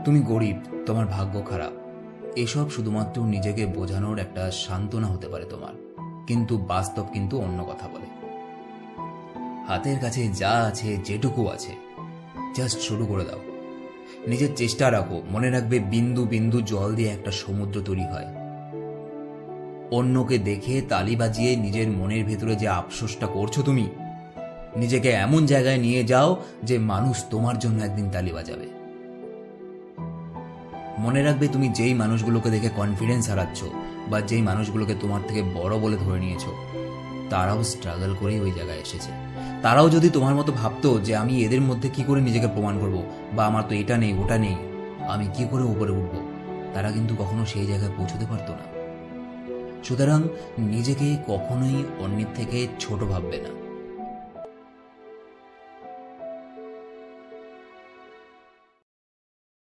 তুমি গরিব, তোমার ভাগ্য খারাপ, এসব শুধুমাত্র নিজেকে বোঝানোর একটা সান্ত্বনা হতে পারে তোমার, কিন্তু বাস্তব কিন্তু অন্য কথা বলে। হাতের কাছে যা আছে, যেটুকু আছে, জাস্ট শুরু করে দাও। নিজের চেষ্টা রাখো, মনে রাখবে বিন্দু বিন্দু জল দিয়ে একটা সমুদ্র তৈরি হয়। অন্যকে দেখে তালি বাজিয়ে নিজের মনের ভেতরে যে আফসোসটা করছো তুমি, নিজেকে এমন জায়গায় নিয়ে যাও যে মানুষ তোমার জন্য একদিন তালি বাজাবে। মনে রাখবে তুমি যেই মানুষগুলোকে দেখে কনফিডেন্স হারাচ্ছ বা যেই মানুষগুলোকে তোমার থেকে বড় বলে ধরে নিয়েছো, তারাও স্ট্রাগল করেই ওই জায়গায় এসেছে। তারাও যদি তোমার মতো ভাবতো যে আমি এদের মধ্যে কি করে নিজেকে প্রমাণ করব, বা আমার তো এটা নেই ওটা নেই, আমি কি করে উপরে উঠব, তারা কিন্তু কখনো সেই জায়গায় পৌঁছতে পারতো না। সুতরাং নিজেকে কখনোই অন্যের থেকে ছোট ভাববে না।